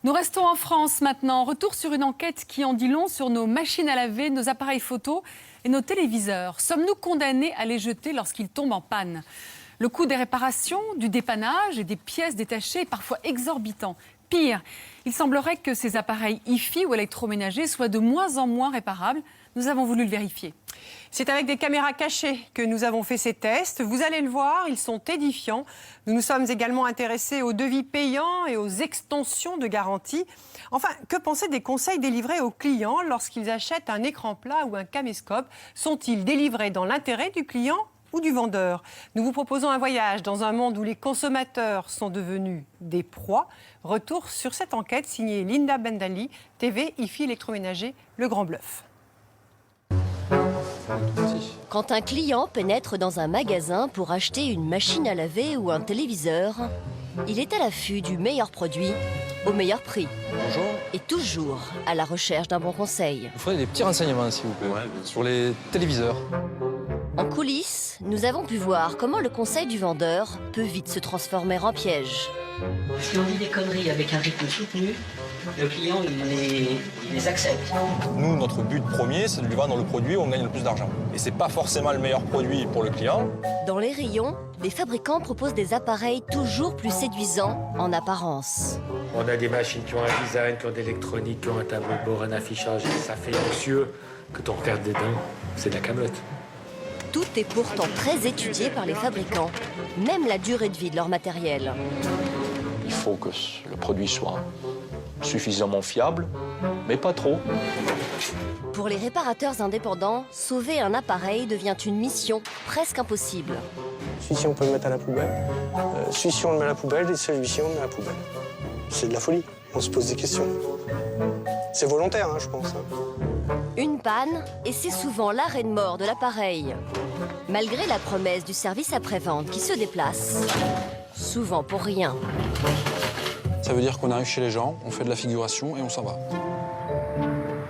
Nous restons en France maintenant. Retour sur une enquête qui en dit long sur nos machines à laver, nos appareils photo et nos téléviseurs. Sommes-nous condamnés à les jeter lorsqu'ils tombent en panne? Le coût des réparations, du dépannage et des pièces détachées est parfois exorbitant. Pire, il semblerait que ces appareils hi-fi ou électroménagers soient de moins en moins réparables. Nous avons voulu le vérifier. C'est avec des caméras cachées que nous avons fait ces tests. Vous allez le voir, ils sont édifiants. Nous nous sommes également intéressés aux devis payants et aux extensions de garantie. Enfin, que penser des conseils délivrés aux clients lorsqu'ils achètent un écran plat ou un caméscope? Sont-ils délivrés dans l'intérêt du client ou du vendeur? Nous vous proposons un voyage dans un monde où les consommateurs sont devenus des proies. Retour sur cette enquête signée Linda Bendali, TV, hi-fi électroménager, Le Grand Bluff. Quand un client pénètre dans un magasin pour acheter une machine à laver ou un téléviseur, il est à l'affût du meilleur produit au meilleur prix. Bonjour. Et toujours à la recherche d'un bon conseil. Il faudrait des petits renseignements, s'il vous plaît, sur les téléviseurs. En coulisses, nous avons pu voir comment le conseil du vendeur peut vite se transformer en piège. Si on dit des conneries avec un rythme soutenu, le client, il les accepte. Nous, notre but premier, c'est de lui vendre le produit où on gagne le plus d'argent. Et c'est pas forcément le meilleur produit pour le client. Dans les rayons, les fabricants proposent des appareils toujours plus séduisants en apparence. On a des machines qui ont un design, qui ont de l'électronique, qui ont un tableau de bord, un affichage. Ça fait anxieux que ton regarde dedans. C'est de la camelote. Tout est pourtant très étudié par les fabricants, même la durée de vie de leur matériel. Il faut que le produit soit suffisamment fiable, mais pas trop. Pour les réparateurs indépendants, sauver un appareil devient une mission presque impossible. Celui-ci, on peut le mettre à la poubelle. Celui-ci, on le met à la poubelle et celui-ci, on le met à la poubelle. C'est de la folie. On se pose des questions. C'est volontaire, hein, je pense. Une panne, et c'est souvent l'arrêt de mort de l'appareil. Malgré la promesse du service après-vente qui se déplace, souvent pour rien. Ça veut dire qu'on arrive chez les gens, on fait de la figuration et on s'en va.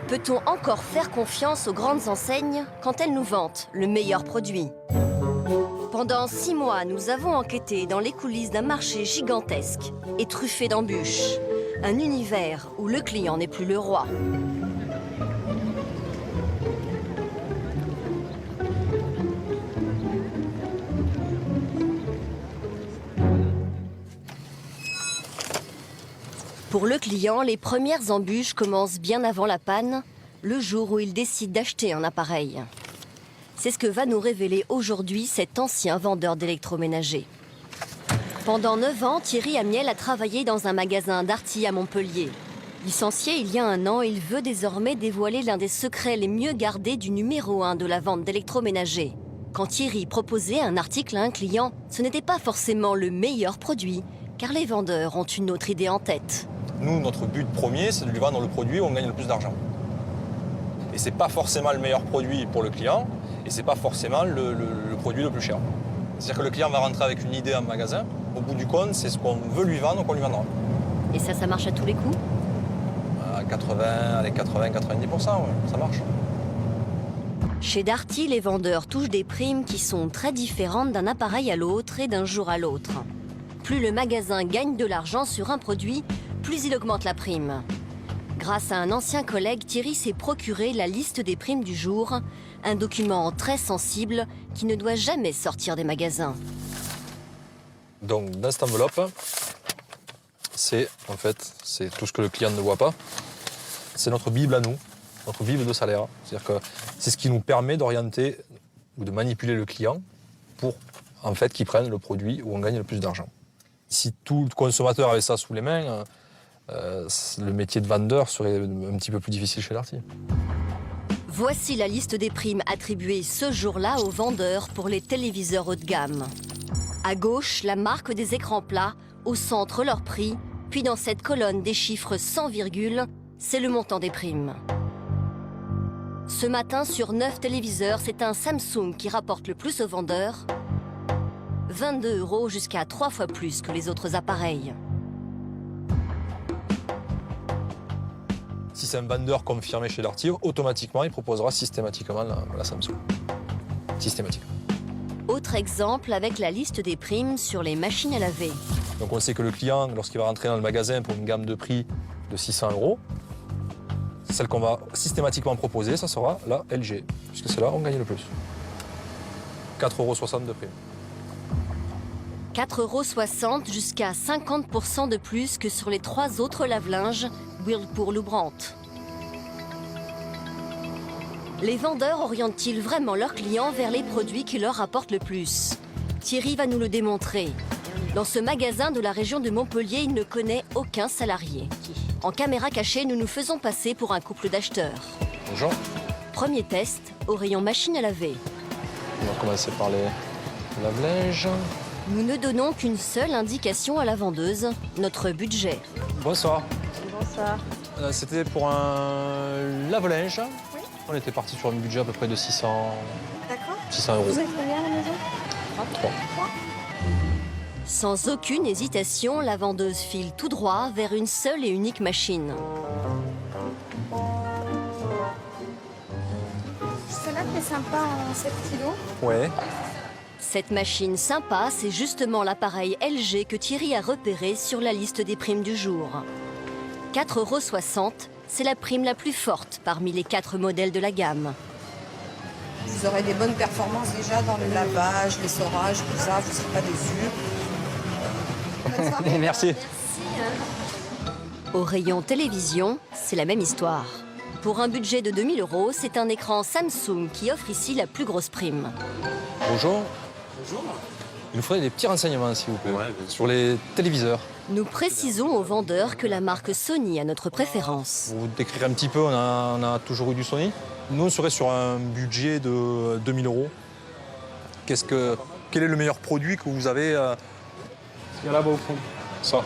Peut-on encore faire confiance aux grandes enseignes quand elles nous vantent le meilleur produit? Pendant 6 mois, nous avons enquêté dans les coulisses d'un marché gigantesque et truffé d'embûches. Un univers où le client n'est plus le roi. Pour le client, les premières embûches commencent bien avant la panne, le jour où il décide d'acheter un appareil. C'est ce que va nous révéler aujourd'hui cet ancien vendeur d'électroménager. Pendant 9 ans, Thierry Amiel a travaillé dans un magasin Darty à Montpellier. Licencié il y a 1 an, il veut désormais dévoiler l'un des secrets les mieux gardés du numéro 1 de la vente d'électroménager. Quand Thierry proposait un article à un client, ce n'était pas forcément le meilleur produit, car les vendeurs ont une autre idée en tête. Nous, notre but premier, c'est de lui vendre le produit où on gagne le plus d'argent. Et c'est pas forcément le meilleur produit pour le client, et c'est pas forcément le produit le plus cher. C'est-à-dire que le client va rentrer avec une idée en magasin, au bout du compte, c'est ce qu'on veut lui vendre qu'on lui vendra. Et ça marche à tous les coups? À 80-90%, ouais, ça marche. Chez Darty, les vendeurs touchent des primes qui sont très différentes d'un appareil à l'autre et d'un jour à l'autre. Plus le magasin gagne de l'argent sur un produit, plus il augmente la prime. Grâce à un ancien collègue, Thierry s'est procuré la liste des primes du jour, un document très sensible qui ne doit jamais sortir des magasins. Donc, dans cette enveloppe, c'est tout ce que le client ne voit pas. C'est notre Bible à nous, notre Bible de salaire. C'est-à-dire que c'est ce qui nous permet d'orienter ou de manipuler le client pour qu'il prenne le produit où on gagne le plus d'argent. Si tout consommateur avait ça sous les mains, le métier de vendeur serait un petit peu plus difficile chez Darty. Voici la liste des primes attribuées ce jour-là aux vendeurs pour les téléviseurs haut de gamme. À gauche, la marque des écrans plats, au centre leur prix, puis dans cette colonne des chiffres sans virgule, c'est le montant des primes. Ce matin, sur 9 téléviseurs, c'est un Samsung qui rapporte le plus aux vendeurs, 22 € jusqu'à 3 fois plus que les autres appareils. Si c'est un vendeur confirmé chez Darty, automatiquement, il proposera systématiquement la Samsung. Systématiquement. Autre exemple avec la liste des primes sur les machines à laver. Donc on sait que le client, lorsqu'il va rentrer dans le magasin pour une gamme de prix de 600 €. Celle qu'on va systématiquement proposer, ça sera la LG, puisque c'est là où on gagne le plus. 4,60 € de prime. 4,60 € jusqu'à 50% de plus que sur les 3 autres lave-linges Whirlpool ou Brandt. Les vendeurs orientent-ils vraiment leurs clients vers les produits qui leur rapportent le plus? Thierry va nous le démontrer. Dans ce magasin de la région de Montpellier, il ne connaît aucun salarié. En caméra cachée, nous nous faisons passer pour un couple d'acheteurs. Bonjour. Premier test au rayon machine à laver. On va commencer par les lave-linges. Nous ne donnons qu'une seule indication à la vendeuse, notre budget. Bonsoir. Bonsoir. C'était pour un lave-linge. Oui. On était parti sur un budget à peu près de 600 D'accord. 600 €. Vous êtes combien à la maison? 3. Sans aucune hésitation, la vendeuse file tout droit vers une seule et unique machine. Celle-là qui est sympa en 7 kilos. Ouais. Cette machine sympa, c'est justement l'appareil LG que Thierry a repéré sur la liste des primes du jour. 4,60 €, c'est la prime la plus forte parmi les 4 modèles de la gamme. Vous aurez des bonnes performances déjà dans le lavage, l'essorage, tout ça, vous ne serez pas déçus. Merci. Au rayon télévision, c'est la même histoire. Pour un budget de 2 000 €, c'est un écran Samsung qui offre ici la plus grosse prime. Bonjour. Bonjour. Il nous faudrait des petits renseignements, s'il vous plaît, sur les téléviseurs. Nous précisons aux vendeurs que la marque Sony a notre préférence. Vous décrire un petit peu, on a toujours eu du Sony. Nous, on serait sur un budget de 2 000 €. Quel est le meilleur produit que vous avez Il y a là-bas au fond. Ça.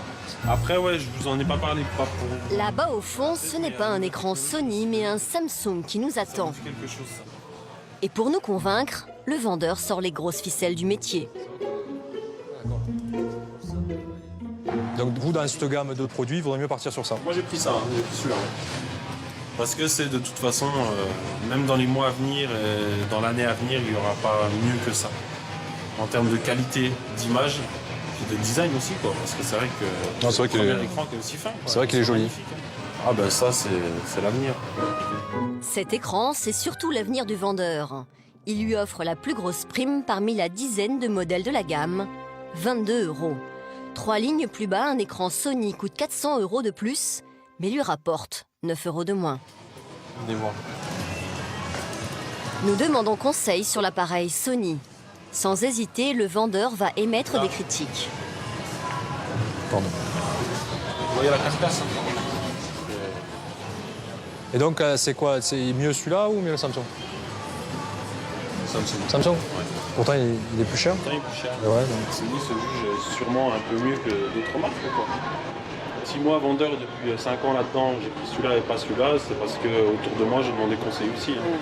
Après, ouais, je vous en ai pas parlé. Pas pour... Là-bas au fond, ce n'est pas un écran Sony, mais un Samsung qui nous attend. Quelque chose, ça. Et pour nous convaincre, le vendeur sort les grosses ficelles du métier. Donc vous, dans cette gamme de produits, il vaudrait mieux partir sur ça. Moi, j'ai pris ça, j'ai pris celui-là. Parce que c'est de toute façon, même dans les mois à venir, et dans l'année à venir, il n'y aura pas mieux que ça. En termes de qualité d'image, puis de design aussi, quoi. Parce que c'est vrai que c'est vrai qu'il premier écran qui est aussi fin. C'est vrai qu'il est joli. Magnifique, hein. Ah ben ça, c'est l'avenir. Cet écran, c'est surtout l'avenir du vendeur. Il lui offre la plus grosse prime parmi la dizaine de modèles de la gamme, 22 €. 3 lignes plus bas, un écran Sony coûte 400 € de plus, mais lui rapporte 9 € de moins. Venez voir. Nous demandons conseil sur l'appareil Sony. Sans hésiter, le vendeur va émettre des critiques. Pardon. Vous voyez la casse-casse, hein. Et donc, c'est quoi? C'est mieux celui-là ou mieux le Samsung? Samsung. Samsung? Ouais. Pourtant, il est plus cher. Pourtant, il est plus cher. Et ouais, donc... Sony se juge sûrement un peu mieux que d'autres marques, quoi. Si moi, vendeur depuis 5 ans là-dedans, j'ai pris celui-là et pas celui-là, c'est parce que autour de moi, je demande des conseils aussi. Hein.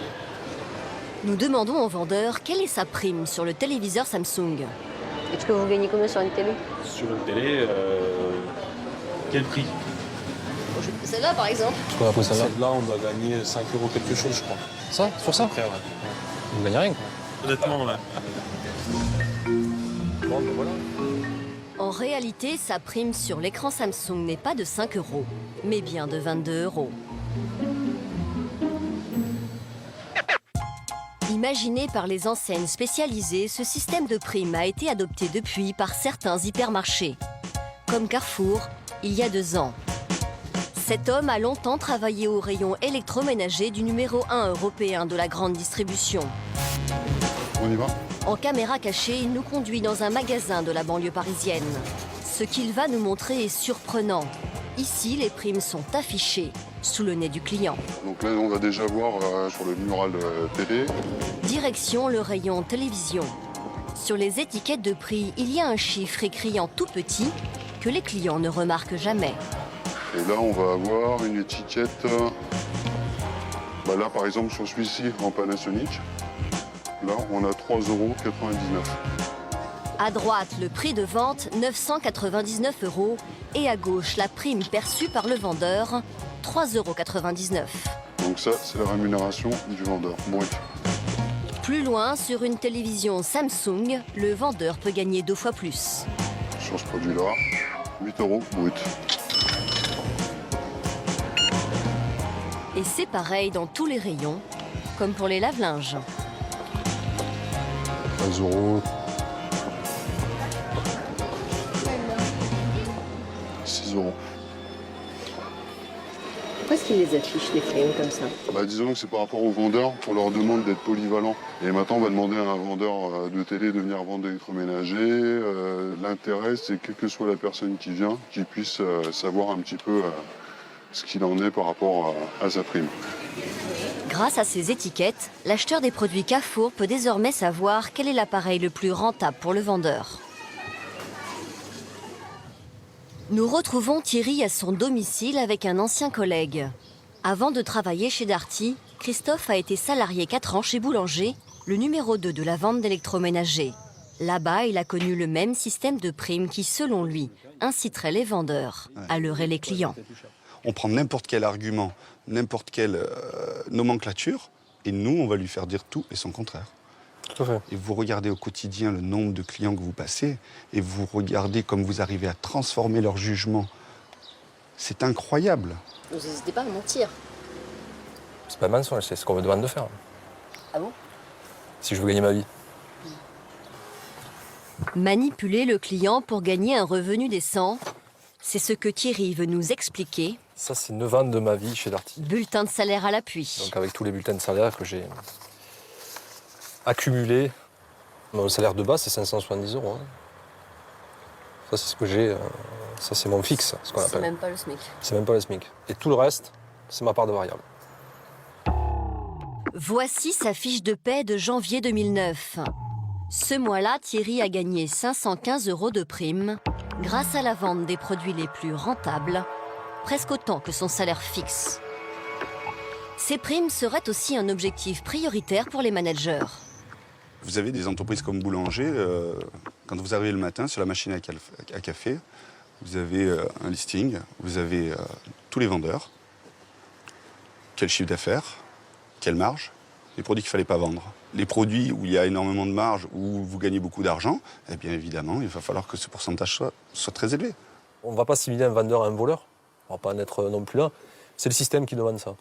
Nous demandons au vendeur quelle est sa prime sur le téléviseur Samsung. Est-ce que vous gagnez combien sur une télé? Sur une télé, quel prix? Celle-là, par exemple. Ce qu'on a pris celle-là. Celle-là, on doit gagner 5 € quelque chose, je crois. Ça? Sur ça? Après, ouais. Vous gagnez rien. Honnêtement, ouais. Bon, ben voilà. En réalité, sa prime sur l'écran Samsung n'est pas de 5 €, mais bien de 22 €. Imaginé par les enseignes spécialisées, ce système de prime a été adopté depuis par certains hypermarchés, comme Carrefour, il y a 2 ans. Cet homme a longtemps travaillé au rayon électroménager du numéro 1 européen de la grande distribution. On y va? En caméra cachée, il nous conduit dans un magasin de la banlieue parisienne. Ce qu'il va nous montrer est surprenant. Ici, les primes sont affichées sous le nez du client. Donc là, on va déjà voir sur le mural télé. Direction le rayon télévision. Sur les étiquettes de prix, il y a un chiffre écrit en tout petit que les clients ne remarquent jamais. Et là, on va avoir une étiquette. Là, par exemple, sur celui-ci, en Panasonic, là, on a 3,99 €. À droite, le prix de vente, 999 €. Et à gauche, la prime perçue par le vendeur, 3,99 €. Donc ça, c'est la rémunération du vendeur brut. Plus loin, sur une télévision Samsung, le vendeur peut gagner 2 fois plus. Sur ce produit-là, 8 € brut. Et c'est pareil dans tous les rayons, comme pour les lave-linges. 13 €. 6 €. Pourquoi est-ce qu'ils les affichent, les crayons, comme ça? Disons que c'est par rapport aux vendeurs, on leur demande d'être polyvalents. Et maintenant, on va demander à un vendeur de télé de venir vendre d'électroménager. L'intérêt, c'est quelle que soit la personne qui vient, qu'il puisse savoir un petit peu ce qu'il en est par rapport à sa prime. Grâce à ces étiquettes, l'acheteur des produits Carrefour peut désormais savoir quel est l'appareil le plus rentable pour le vendeur. Nous retrouvons Thierry à son domicile avec un ancien collègue. Avant de travailler chez Darty, Christophe a été salarié 4 ans chez Boulanger, le numéro 2 de la vente d'électroménager. Là-bas, il a connu le même système de primes qui, selon lui, inciterait les vendeurs à leurrer les clients. On prend n'importe quel argument, n'importe quelle nomenclature, et nous, on va lui faire dire tout et son contraire. Tout à fait. Et vous regardez au quotidien le nombre de clients que vous passez, et vous regardez comme vous arrivez à transformer leur jugement. C'est incroyable. Vous n'hésitez pas à mentir. C'est pas mensonge, c'est ce qu'on me demande de faire. Ah bon? Si je veux gagner ma vie. Manipuler le client pour gagner un revenu décent, c'est ce que Thierry veut nous expliquer. Ça, c'est 9 ans de ma vie chez Darty. Bulletin de salaire à l'appui. Donc avec tous les bulletins de salaire que j'ai accumulés, mon salaire de base, c'est 570 €. Ça, c'est ce que j'ai. Ça, c'est mon fixe, ce qu'on appelle. C'est même pas le SMIC. C'est même pas le SMIC. Et tout le reste, c'est ma part de variable. Voici sa fiche de paie de janvier 2009. Ce mois-là, Thierry a gagné 515 € de primes grâce à la vente des produits les plus rentables, presque autant que son salaire fixe. Ces primes seraient aussi un objectif prioritaire pour les managers. Vous avez des entreprises comme Boulanger, quand vous arrivez le matin sur la machine à café, vous avez un listing, vous avez tous les vendeurs, quel chiffre d'affaires, quelle marge, les produits qu'il ne fallait pas vendre. Les produits où il y a énormément de marge, où vous gagnez beaucoup d'argent, eh bien évidemment, il va falloir que ce pourcentage soit très élevé. On ne va pas assimiler un vendeur à un voleur, on ne va pas en être non plus là. C'est le système qui demande ça.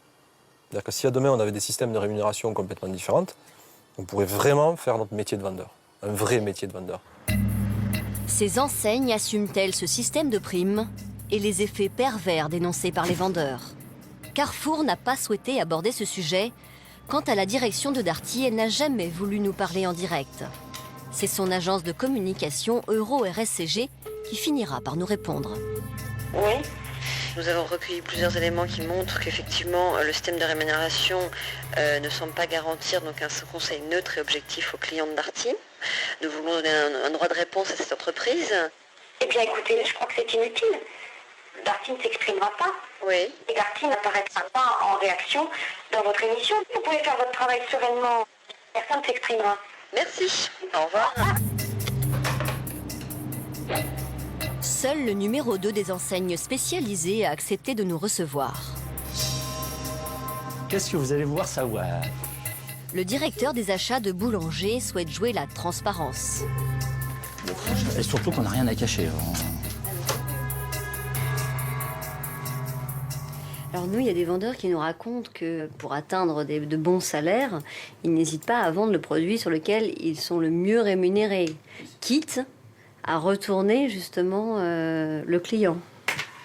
C'est-à-dire que si à demain on avait des systèmes de rémunération complètement différents, on pourrait vraiment faire notre métier de vendeur, un vrai métier de vendeur. Ces enseignes assument-elles ce système de primes et les effets pervers dénoncés par les vendeurs? Carrefour n'a pas souhaité aborder ce sujet. Quant à la direction de Darty, elle n'a jamais voulu nous parler en direct. C'est son agence de communication Euro-RSCG qui finira par nous répondre. Oui. Nous avons recueilli plusieurs éléments qui montrent qu'effectivement le système de rémunération ne semble pas garantir donc un conseil neutre et objectif aux clients de Darty. Nous voulons donner un droit de réponse à cette entreprise. Eh bien écoutez, je crois que c'est inutile. Darty ne s'exprimera pas. Oui. Et Darty n'apparaîtra pas en réaction dans votre émission. Vous pouvez faire votre travail sereinement. Personne ne s'exprimera. Merci. Au revoir. Seul le numéro 2 des enseignes spécialisées a accepté de nous recevoir. Qu'est-ce que vous allez vouloir savoir? Le directeur des achats de Boulanger souhaite jouer la transparence. Et surtout qu'on n'a rien à cacher. Alors nous, il y a des vendeurs qui nous racontent que pour atteindre de bons salaires, ils n'hésitent pas à vendre le produit sur lequel ils sont le mieux rémunérés, quitte à retourner justement le client.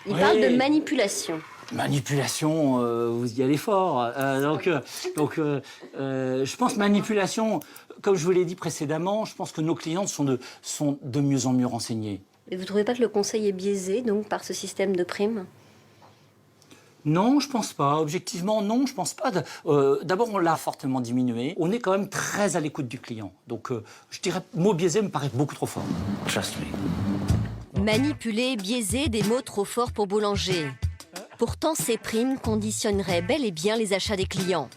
Ils parlent de manipulation. Manipulation, vous y allez fort. Je pense manipulation, comme je vous l'ai dit précédemment, je pense que nos clients sont de mieux en mieux renseignés. Et vous ne trouvez pas que le conseil est biaisé donc par ce système de primes ? Non, je pense pas. Objectivement, non, je pense pas. D'abord, on l'a fortement diminué. On est quand même très à l'écoute du client. Donc, je dirais, mot biaisé me paraît beaucoup trop fort. Trust me. Manipuler, biaiser, des mots trop forts pour Boulanger. Pourtant, ces primes conditionneraient bel et bien les achats des clients.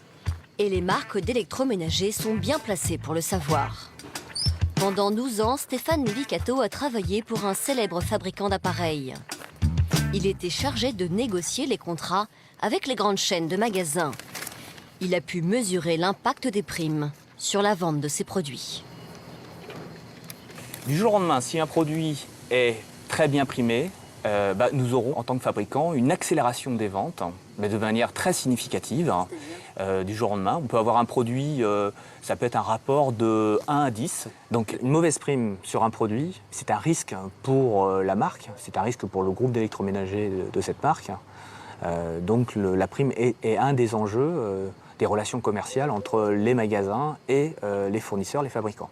Et les marques d'électroménager sont bien placées pour le savoir. Pendant 12 ans, Stéphane Levicato a travaillé pour un célèbre fabricant d'appareils. Il était chargé de négocier les contrats avec les grandes chaînes de magasins. Il a pu mesurer l'impact des primes sur la vente de ses produits. Du jour au lendemain, si un produit est très bien primé, nous aurons en tant que fabricants une accélération des ventes, mais de manière très significative. Du jour au lendemain, on peut avoir un produit, ça peut être un rapport de 1 à 10. Donc une mauvaise prime sur un produit, c'est un risque pour la marque, c'est un risque pour le groupe d'électroménager de cette marque. Donc la prime est un des enjeux des relations commerciales entre les magasins et les fournisseurs, les fabricants.